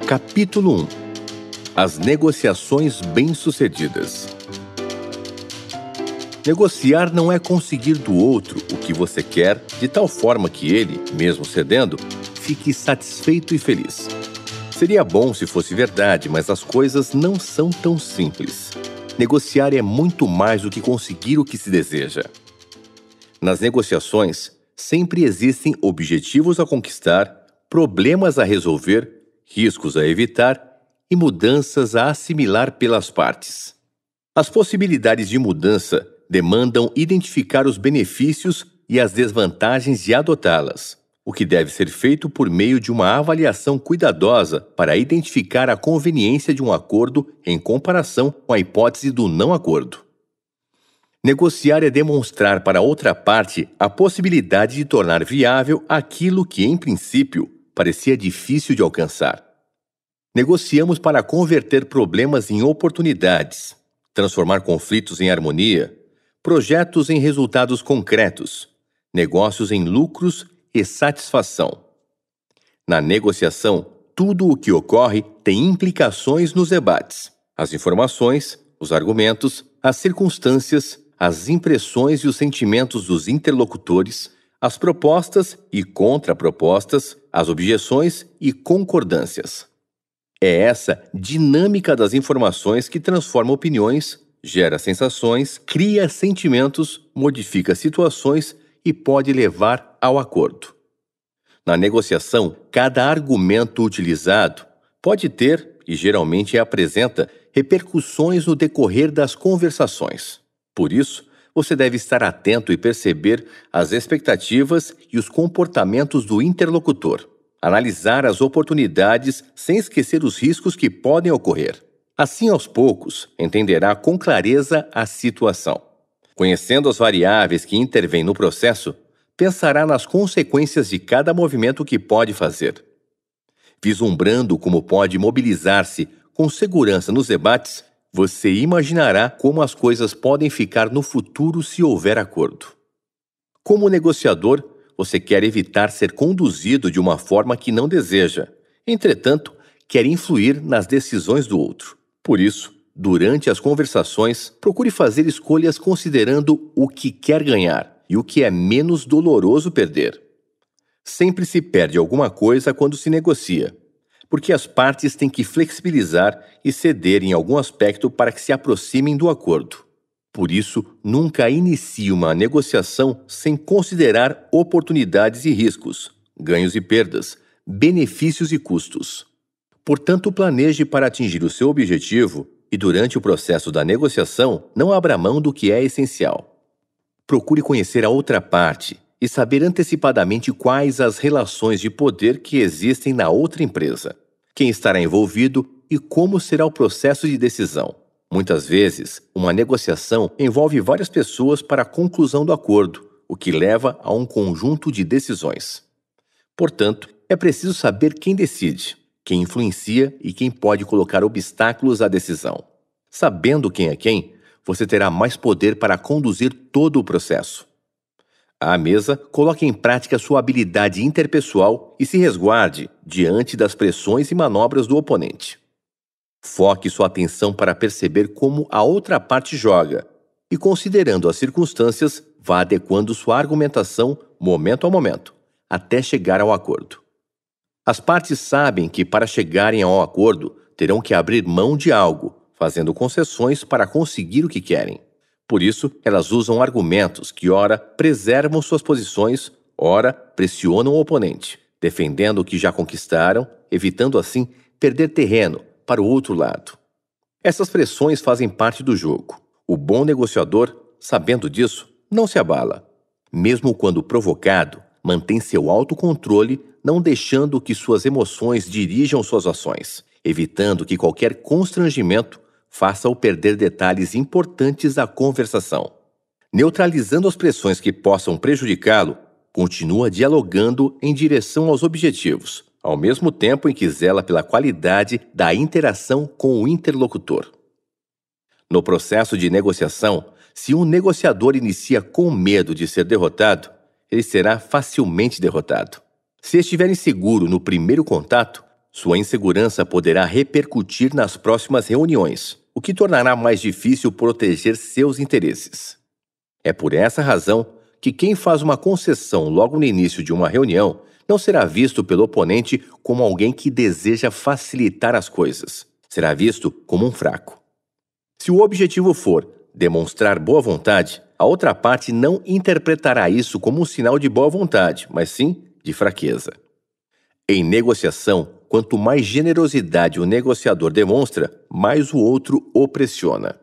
Capítulo 1. As negociações bem-sucedidas. Negociar não é conseguir do outro o que você quer de tal forma que ele, mesmo cedendo, fique satisfeito e feliz. Seria bom se fosse verdade, mas as coisas não são tão simples. Negociar é muito mais do que conseguir o que se deseja. Nas negociações, sempre existem objetivos a conquistar, problemas a resolver, riscos a evitar e mudanças a assimilar pelas partes. As possibilidades de mudança demandam identificar os benefícios e as desvantagens de adotá-las, o que deve ser feito por meio de uma avaliação cuidadosa para identificar a conveniência de um acordo em comparação com a hipótese do não acordo. Negociar é demonstrar para outra parte a possibilidade de tornar viável aquilo que, em princípio, parecia difícil de alcançar. Negociamos para converter problemas em oportunidades, transformar conflitos em harmonia, projetos em resultados concretos, negócios em lucros e satisfação. Na negociação, tudo o que ocorre tem implicações nos debates. As informações, os argumentos, as circunstâncias, as impressões e os sentimentos dos interlocutores, as propostas e contrapropostas, as objeções e concordâncias. É essa dinâmica das informações que transforma opiniões, gera sensações, cria sentimentos, modifica situações e pode levar ao acordo. Na negociação, cada argumento utilizado pode ter, e geralmente apresenta, repercussões no decorrer das conversações. Por isso, você deve estar atento e perceber as expectativas e os comportamentos do interlocutor. Analisar as oportunidades sem esquecer os riscos que podem ocorrer. Assim, aos poucos, entenderá com clareza a situação. Conhecendo as variáveis que intervêm no processo, pensará nas consequências de cada movimento que pode fazer. Vislumbrando como pode mobilizar-se com segurança nos debates, você imaginará como as coisas podem ficar no futuro se houver acordo. Como negociador, você quer evitar ser conduzido de uma forma que não deseja. Entretanto, quer influir nas decisões do outro. Por isso, durante as conversações, procure fazer escolhas considerando o que quer ganhar e o que é menos doloroso perder. Sempre se perde alguma coisa quando se negocia, porque as partes têm que flexibilizar e ceder em algum aspecto para que se aproximem do acordo. Por isso, nunca inicie uma negociação sem considerar oportunidades e riscos, ganhos e perdas, benefícios e custos. Portanto, planeje para atingir o seu objetivo e, durante o processo da negociação, não abra mão do que é essencial. Procure conhecer a outra parte e saber antecipadamente quais as relações de poder que existem na outra empresa, quem estará envolvido e como será o processo de decisão. Muitas vezes, uma negociação envolve várias pessoas para a conclusão do acordo, o que leva a um conjunto de decisões. Portanto, é preciso saber quem decide, quem influencia e quem pode colocar obstáculos à decisão. Sabendo quem é quem, você terá mais poder para conduzir todo o processo. À mesa, coloque em prática sua habilidade interpessoal e se resguarde diante das pressões e manobras do oponente. Foque sua atenção para perceber como a outra parte joga e, considerando as circunstâncias, vá adequando sua argumentação momento a momento, até chegar ao acordo. As partes sabem que, para chegarem ao acordo, terão que abrir mão de algo, fazendo concessões para conseguir o que querem. Por isso, elas usam argumentos que, ora, preservam suas posições, ora, pressionam o oponente, defendendo o que já conquistaram, evitando assim perder terreno para o outro lado. Essas pressões fazem parte do jogo. O bom negociador, sabendo disso, não se abala. Mesmo quando provocado, mantém seu autocontrole, não deixando que suas emoções dirijam suas ações, evitando que qualquer constrangimento faça-o perder detalhes importantes da conversação. Neutralizando as pressões que possam prejudicá-lo, continua dialogando em direção aos objetivos, ao mesmo tempo em que zela pela qualidade da interação com o interlocutor. No processo de negociação, se um negociador inicia com medo de ser derrotado, ele será facilmente derrotado. Se estiver inseguro no primeiro contato, Sua insegurança poderá repercutir nas próximas reuniões, o que tornará mais difícil proteger seus interesses. É por essa razão que quem faz uma concessão logo no início de uma reunião não será visto pelo oponente como alguém que deseja facilitar as coisas. Será visto como um fraco. Se o objetivo for demonstrar boa vontade, a outra parte não interpretará isso como um sinal de boa vontade, mas sim de fraqueza. Em negociação, quanto mais generosidade o negociador demonstra, mais o outro o pressiona.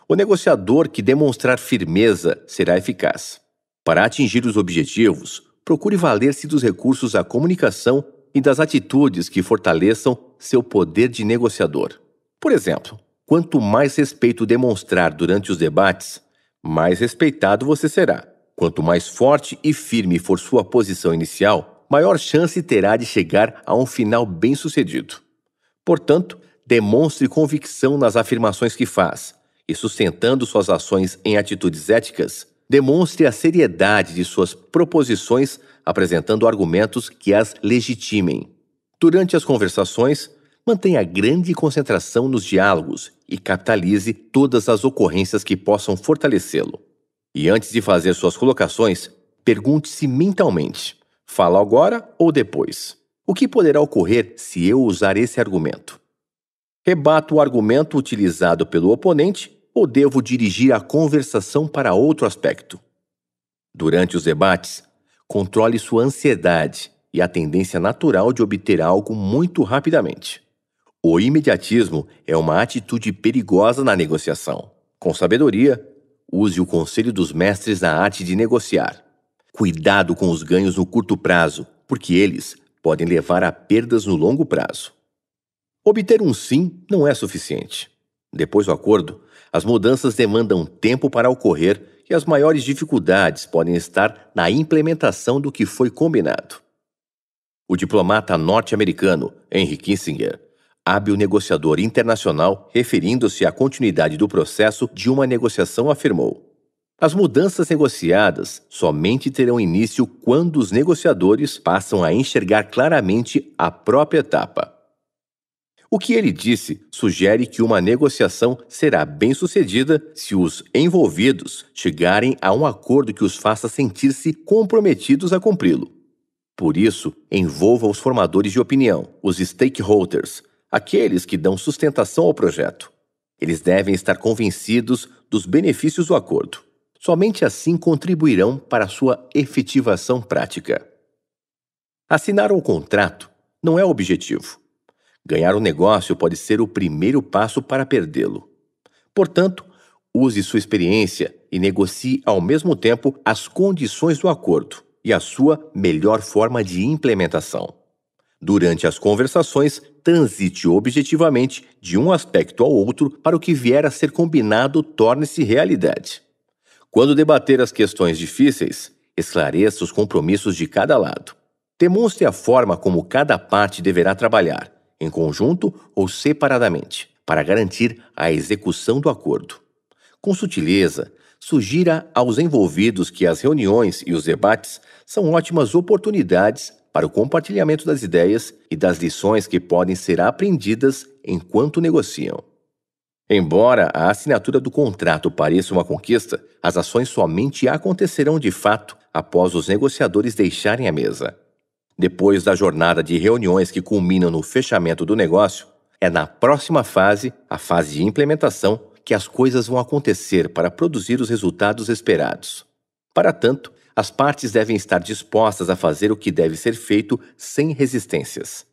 O negociador que demonstrar firmeza será eficaz. Para atingir os objetivos, procure valer-se dos recursos da comunicação e das atitudes que fortaleçam seu poder de negociador. Por exemplo, quanto mais respeito demonstrar durante os debates, mais respeitado você será. Quanto mais forte e firme for sua posição inicial, maior chance terá de chegar a um final bem-sucedido. Portanto, demonstre convicção nas afirmações que faz e, sustentando suas ações em atitudes éticas, demonstre a seriedade de suas proposições, apresentando argumentos que as legitimem. Durante as conversações, mantenha grande concentração nos diálogos e capitalize todas as ocorrências que possam fortalecê-lo. E antes de fazer suas colocações, pergunte-se mentalmente: falo agora ou depois? O que poderá ocorrer se eu usar esse argumento? Rebato o argumento utilizado pelo oponente ou devo dirigir a conversação para outro aspecto? Durante os debates, controle sua ansiedade e a tendência natural de obter algo muito rapidamente. O imediatismo é uma atitude perigosa na negociação. Com sabedoria, use o conselho dos mestres na arte de negociar. Cuidado com os ganhos no curto prazo, porque eles podem levar a perdas no longo prazo. Obter um sim não é suficiente. Depois do acordo, as mudanças demandam tempo para ocorrer e as maiores dificuldades podem estar na implementação do que foi combinado. O diplomata norte-americano Henry Kissinger, hábil negociador internacional, referindo-se à continuidade do processo de uma negociação, afirmou: as mudanças negociadas somente terão início quando os negociadores passam a enxergar claramente a própria etapa. O que ele disse sugere que uma negociação será bem-sucedida se os envolvidos chegarem a um acordo que os faça sentir-se comprometidos a cumpri-lo. Por isso, envolva os formadores de opinião, os stakeholders, aqueles que dão sustentação ao projeto. Eles devem estar convencidos dos benefícios do acordo. Somente assim contribuirão para a sua efetivação prática. Assinar um contrato não é o objetivo. Ganhar um negócio pode ser o primeiro passo para perdê-lo. Portanto, use sua experiência e negocie ao mesmo tempo as condições do acordo e a sua melhor forma de implementação. Durante as conversações, transite objetivamente de um aspecto ao outro para o que vier a ser combinado torne-se realidade. Quando debater as questões difíceis, esclareça os compromissos de cada lado. Demonstre a forma como cada parte deverá trabalhar, em conjunto ou separadamente, para garantir a execução do acordo. Com sutileza, sugira aos envolvidos que as reuniões e os debates são ótimas oportunidades para o compartilhamento das ideias e das lições que podem ser aprendidas enquanto negociam. Embora a assinatura do contrato pareça uma conquista, as ações somente acontecerão de fato após os negociadores deixarem a mesa. Depois da jornada de reuniões que culminam no fechamento do negócio, é na próxima fase, a fase de implementação, que as coisas vão acontecer para produzir os resultados esperados. Para tanto, as partes devem estar dispostas a fazer o que deve ser feito sem resistências.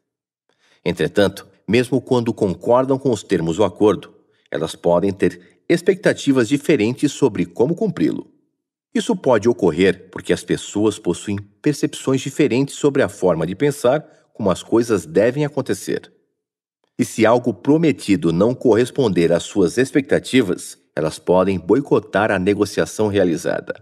Entretanto, mesmo quando concordam com os termos do acordo, elas podem ter expectativas diferentes sobre como cumpri-lo. Isso pode ocorrer porque as pessoas possuem percepções diferentes sobre a forma de pensar como as coisas devem acontecer. E se algo prometido não corresponder às suas expectativas, elas podem boicotar a negociação realizada.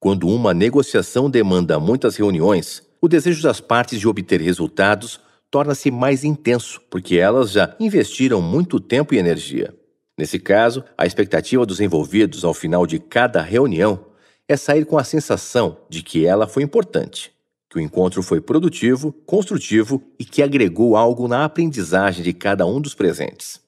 Quando uma negociação demanda muitas reuniões, o desejo das partes de obter resultados torna-se mais intenso, porque elas já investiram muito tempo e energia. Nesse caso, a expectativa dos envolvidos ao final de cada reunião é sair com a sensação de que ela foi importante, que que o encontro foi produtivo, construtivo e que agregou algo na aprendizagem de cada um dos presentes.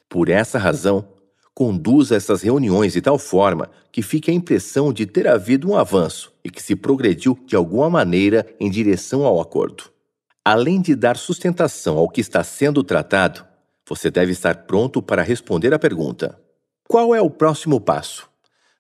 Por essa razão, conduza essas reuniões de tal forma que fique a impressão de ter havido um avanço e que se progrediu de alguma maneira em direção ao acordo. Além de dar sustentação ao que está sendo tratado, você deve estar pronto para responder à pergunta: qual é o próximo passo?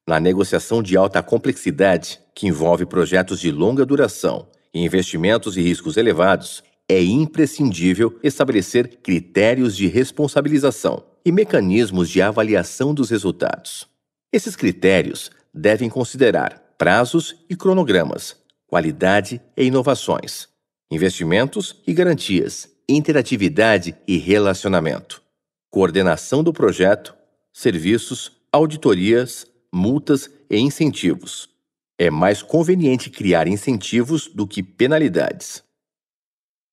Na negociação de alta complexidade, que envolve projetos de longa duração e investimentos e riscos elevados, é imprescindível estabelecer critérios de responsabilização e mecanismos de avaliação dos resultados. Esses critérios devem considerar prazos e cronogramas, qualidade e inovações, investimentos e garantias, interatividade e relacionamento, coordenação do projeto, serviços, auditorias, multas e incentivos. É mais conveniente criar incentivos do que penalidades.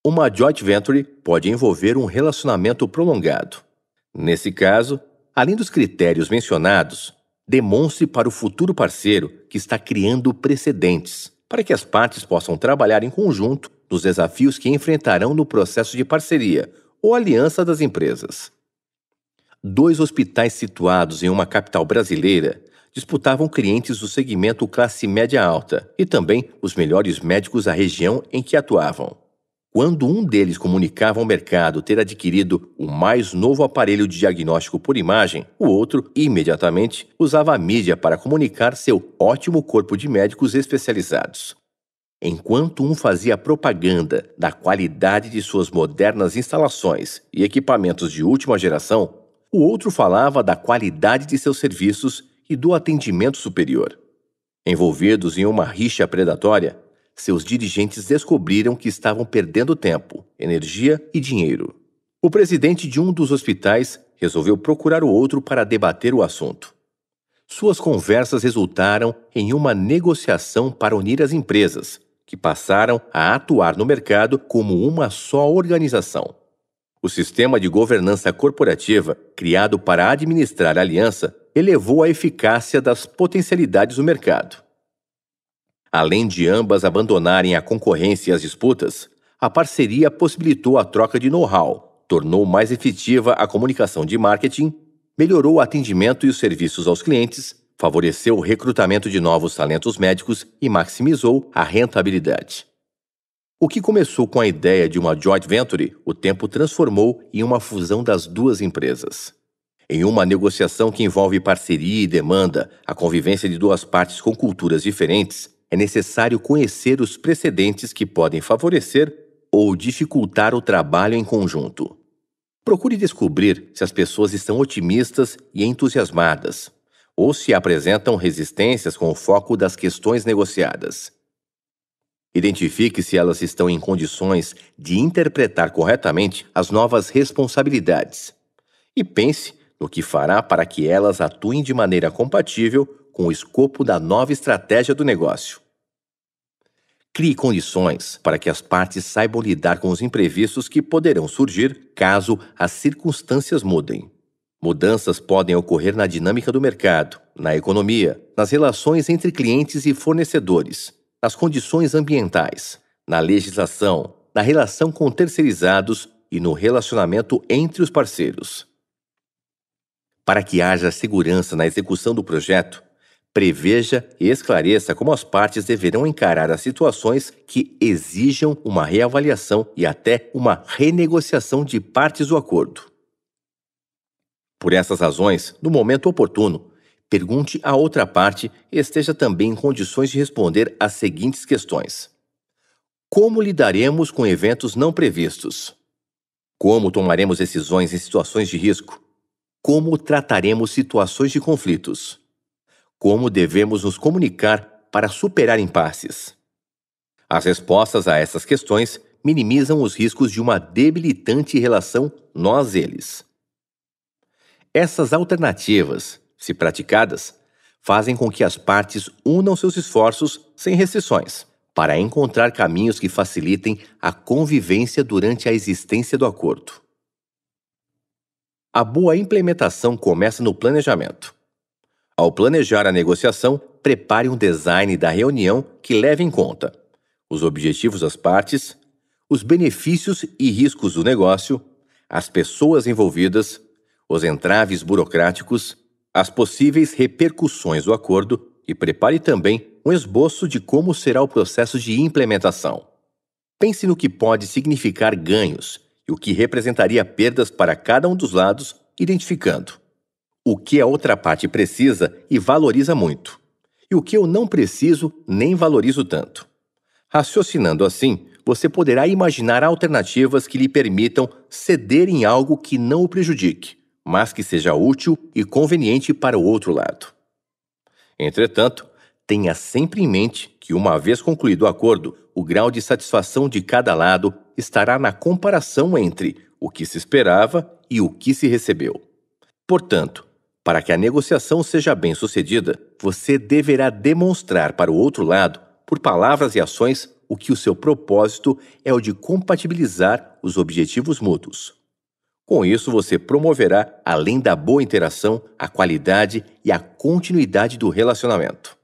Uma joint venture pode envolver um relacionamento prolongado. Nesse caso, além dos critérios mencionados, demonstre para o futuro parceiro que está criando precedentes para que as partes possam trabalhar em conjunto nos desafios que enfrentarão no processo de parceria ou aliança das empresas. 2 hospitais situados em uma capital brasileira disputavam clientes do segmento classe média alta e também os melhores médicos da região em que atuavam. Quando um deles comunicava ao mercado ter adquirido o mais novo aparelho de diagnóstico por imagem, o outro, imediatamente, usava a mídia para comunicar seu ótimo corpo de médicos especializados. Enquanto um fazia propaganda da qualidade de suas modernas instalações e equipamentos de última geração, o outro falava da qualidade de seus serviços e do atendimento superior. Envolvidos em uma rixa predatória, seus dirigentes descobriram que estavam perdendo tempo, energia e dinheiro. O presidente de um dos hospitais resolveu procurar o outro para debater o assunto. Suas conversas resultaram em uma negociação para unir as empresas, que passaram a atuar no mercado como uma só organização. O sistema de governança corporativa, criado para administrar a aliança, elevou a eficácia das potencialidades do mercado. Além de ambas abandonarem a concorrência e as disputas, a parceria possibilitou a troca de know-how, tornou mais efetiva a comunicação de marketing, melhorou o atendimento e os serviços aos clientes, favoreceu o recrutamento de novos talentos médicos e maximizou a rentabilidade. O que começou com a ideia de uma joint venture, o tempo transformou em uma fusão das 2 empresas. Em uma negociação que envolve parceria e demanda, a convivência de 2 partes com culturas diferentes, é necessário conhecer os precedentes que podem favorecer ou dificultar o trabalho em conjunto. Procure descobrir se as pessoas estão otimistas e entusiasmadas, ou se apresentam resistências com o foco das questões negociadas. Identifique se elas estão em condições de interpretar corretamente as novas responsabilidades e pense no que fará para que elas atuem de maneira compatível com o escopo da nova estratégia do negócio. Crie condições para que as partes saibam lidar com os imprevistos que poderão surgir caso as circunstâncias mudem. Mudanças podem ocorrer na dinâmica do mercado, na economia, nas relações entre clientes e fornecedores, nas condições ambientais, na legislação, na relação com terceirizados e no relacionamento entre os parceiros. Para que haja segurança na execução do projeto, preveja e esclareça como as partes deverão encarar as situações que exijam uma reavaliação e até uma renegociação de partes do acordo. Por essas razões, no momento oportuno, pergunte à outra parte e esteja também em condições de responder às seguintes questões: como lidaremos com eventos não previstos? Como tomaremos decisões em situações de risco? Como trataremos situações de conflitos? Como devemos nos comunicar para superar impasses? As respostas a essas questões minimizam os riscos de uma debilitante relação nós-eles. Essas alternativas, se praticadas, fazem com que as partes unam seus esforços sem restrições, para encontrar caminhos que facilitem a convivência durante a existência do acordo. A boa implementação começa no planejamento. Ao planejar a negociação, prepare um design da reunião que leve em conta os objetivos das partes, os benefícios e riscos do negócio, as pessoas envolvidas, os entraves burocráticos, as possíveis repercussões do acordo e prepare também um esboço de como será o processo de implementação. Pense no que pode significar ganhos e o que representaria perdas para cada um dos lados, identificando o que a outra parte precisa e valoriza muito, e o que eu não preciso nem valorizo tanto. Raciocinando assim, você poderá imaginar alternativas que lhe permitam ceder em algo que não o prejudique, mas que seja útil e conveniente para o outro lado. Entretanto, tenha sempre em mente que, uma vez concluído o acordo, o grau de satisfação de cada lado estará na comparação entre o que se esperava e o que se recebeu. Portanto, para que a negociação seja bem-sucedida, você deverá demonstrar para o outro lado, por palavras e ações, o que o seu propósito é o de compatibilizar os objetivos mútuos. Com isso, você promoverá, além da boa interação, a qualidade e a continuidade do relacionamento.